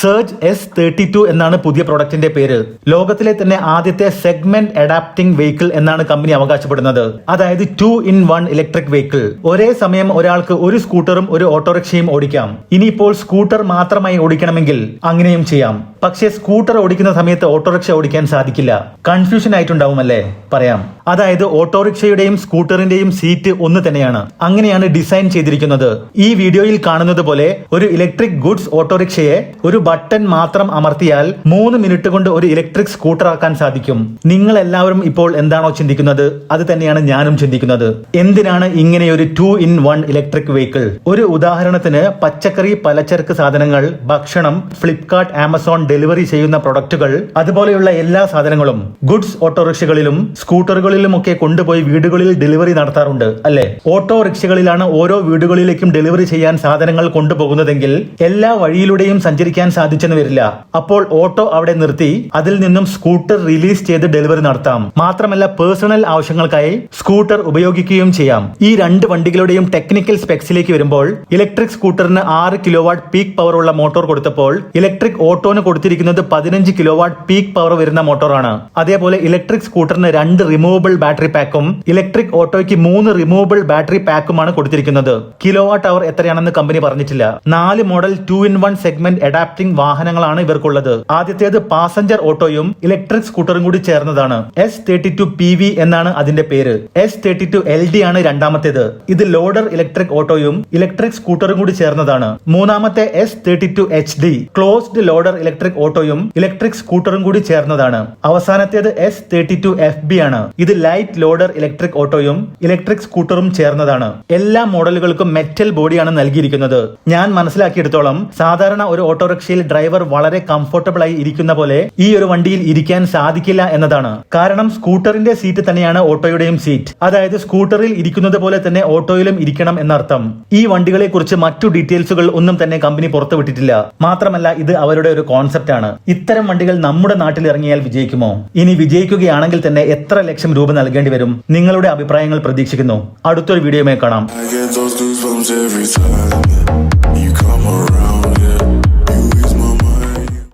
Surge S32 എന്നാണ് പുതിയ പ്രൊഡക്റ്റിന്റെ പേര്. ലോകത്തിലെ തന്നെ ആദ്യത്തെ സെഗ്മെന്റ് അഡാപ്റ്റിംഗ് വെഹിക്കിൾ എന്നാണ് കമ്പനി അവകാശപ്പെടുന്നത്. അതായത് 2-in-1 ഇലക്ട്രിക് വെഹിക്കിൾ. ഒരേ സമയം ഒരാൾക്ക് ഒരു സ്കൂട്ടറും ഒരു ഓട്ടോറിക്ഷയും ഓടിക്കാം. ഇനിയിപ്പോൾ സ്കൂട്ടർ മാത്രമായി ഓടിക്കണമെങ്കിൽ അങ്ങനെയും ചെയ്യാം. പക്ഷേ സ്കൂട്ടർ ഓടിക്കുന്ന സമയത്ത് ഓട്ടോറിക്ഷ ഓടിക്കാൻ സാധിക്കില്ല. കൺഫ്യൂഷൻ ആയിട്ടുണ്ടാവുമല്ലേ? പറയാം. അതായത് ഓട്ടോറിക്ഷയുടെയും സ്കൂട്ടറിന്റെയും സീറ്റ് ഒന്ന് തന്നെയാണ്. അങ്ങനെയാണ് ഡിസൈൻ ചെയ്തിരിക്കുന്നത്. ഈ വീഡിയോയിൽ കാണുന്നത് പോലെ ഒരു ഇലക്ട്രിക് ഗുഡ്സ് ഓട്ടോറിക്ഷയെ ഒരു ബട്ടൺ മാത്രം അമർത്തിയാൽ 3 മിനിറ്റ് കൊണ്ട് ഒരു ഇലക്ട്രിക് സ്കൂട്ടർ ആക്കാൻ സാധിക്കും. നിങ്ങൾ എല്ലാവരും ഇപ്പോൾ എന്താണോ ചിന്തിക്കുന്നത് അത് തന്നെയാണ് ഞാനും ചിന്തിക്കുന്നത്. എന്തിനാണ് ഇങ്ങനെ ഒരു 2-in-1 ഇലക്ട്രിക് വെഹിക്കിൾ? ഒരു ഉദാഹരണത്തിന് പച്ചക്കറി, പലചരക്ക് സാധനങ്ങൾ, ഭക്ഷണം, ഫ്ലിപ്കാർട്ട്, ആമസോൺ ഡെലിവറി ചെയ്യുന്ന പ്രൊഡക്റ്റുകൾ, അതുപോലെയുള്ള എല്ലാ സാധനങ്ങളും ഗുഡ്സ് ഓട്ടോറിക്ഷകളിലും സ്കൂട്ടറുകളിലും ഒക്കെ കൊണ്ടുപോയി വീടുകളിൽ ഡെലിവറി നടത്താറുണ്ട് അല്ലെ? ഓട്ടോറിക്ഷകളിലാണ് ഓരോ വീടുകളിലേക്കും ഡെലിവറി ചെയ്യാൻ സാധനങ്ങൾ കൊണ്ടുപോകുന്നതെങ്കിൽ എല്ലാ വഴിയിലൂടെയും സഞ്ചരിക്കാൻ സാധിച്ചെന്ന് വരില്ല. അപ്പോൾ ഓട്ടോ അവിടെ നിർത്തി അതിൽ നിന്നും സ്കൂട്ടർ റിലീസ് ചെയ്ത് ഡെലിവറി നടത്താം. മാത്രമല്ല പേഴ്സണൽ ആവശ്യങ്ങൾക്കായി സ്കൂട്ടർ ഉപയോഗിക്കുകയും ചെയ്യാം. ഈ രണ്ട് വണ്ടികളുടെയും ടെക്നിക്കൽ സ്പെക്സിലേക്ക് വരുമ്പോൾ ഇലക്ട്രിക് സ്കൂട്ടറിന് 6 കിലോവാട്ട് പീക്ക് പവർ ഉള്ള മോട്ടോർ കൊടുത്തപ്പോൾ ഇലക്ട്രിക് ഓട്ടോന് കൊടുത്തിരിക്കുന്നത് 15 കിലോവാട്ട് പീക്ക് പവർ വരുന്ന മോട്ടോറാണ്. അതേപോലെ ഇലക്ട്രിക് സ്കൂട്ടറിന് 2 റിമൂവബിൾ ബാറ്ററി പാക്കും ഇലക്ട്രിക് ഓട്ടോയ്ക്ക് 3 റിമൂവബിൾ ബാറ്ററി പാക്കുമാണ് കൊടുത്തിരിക്കുന്നത്. കിലോവാട്ട് അവർ എത്രയാണെന്ന് കമ്പനി പറഞ്ഞിട്ടില്ല. 4 മോഡൽ 2-in-1 സെഗ്മെന്റ് അഡാപ്റ്റിംഗ് വാഹനങ്ങളാണ് ഇവർക്കുള്ളത്. ആദ്യത്തേത് പാസഞ്ചർ ഓട്ടോയും ഇലക്ട്രിക് സ്കൂട്ടറും കൂടി ചേർന്നതാണ്. S32 PV എന്നാണ് അതിന്റെ പേര്. S32 LD ആണ് രണ്ടാമത്തേത്. ഇത് ലോഡർ ഇലക്ട്രിക് ഓട്ടോയും ഇലക്ട്രിക് സ്കൂട്ടറും കൂടി ചേർന്നതാണ്. മൂന്നാമത്തെ S32 HD closed loader electric ഓട്ടോയും ഇലക്ട്രിക് സ്കൂട്ടറും കൂടി ചേർന്നതാണ്. അവസാനത്തേത് S32 FB ആണ്. ഇത് ലൈറ്റ് ലോഡർ ഇലക്ട്രിക് ഓട്ടോയും ഇലക്ട്രിക് സ്കൂട്ടറും ചേർന്നതാണ്. എല്ലാ മോഡലുകൾക്കും മെറ്റൽ ബോഡിയാണ് നൽകിയിരിക്കുന്നത്. ഞാൻ മനസ്സിലാക്കിയെടുത്തോളം സാധാരണ ഒരു ഓട്ടോറിക്ഷയിൽ ഡ്രൈവർ വളരെ കംഫർട്ടബിൾ ആയി ഇരിക്കുന്ന പോലെ ഈ ഒരു വണ്ടിയിൽ ഇരിക്കാൻ സാധിക്കില്ല എന്നതാണ്. കാരണം സ്കൂട്ടറിന്റെ സീറ്റ് തന്നെയാണ് ഓട്ടോയുടെയും സീറ്റ്. അതായത് സ്കൂട്ടറിൽ ഇരിക്കുന്നത് പോലെ തന്നെ ഓട്ടോയിലും ഇരിക്കണം എന്നർത്ഥം. ഈ വണ്ടികളെ കുറിച്ച് മറ്റു ഡീറ്റെയിൽസുകൾ ഒന്നും തന്നെ കമ്പനി പുറത്തുവിട്ടിട്ടില്ല. മാത്രമല്ല ഇത് അവരുടെ ഒരു കോൺസെപ്റ്റ് ആണ്. ഇത്തരം വണ്ടികൾ നമ്മുടെ നാട്ടിൽ ഇറങ്ങിയാൽ വിജയിക്കുമോ? ഇനി വിജയിക്കുകയാണെങ്കിൽ തന്നെ എത്ര ലക്ഷം രൂപ നൽകേണ്ടി വരും? നിങ്ങളുടെ അഭിപ്രായങ്ങൾ പ്രതീക്ഷിക്കുന്നു. അടുത്തൊരു വീഡിയോയുമായി കാണാം.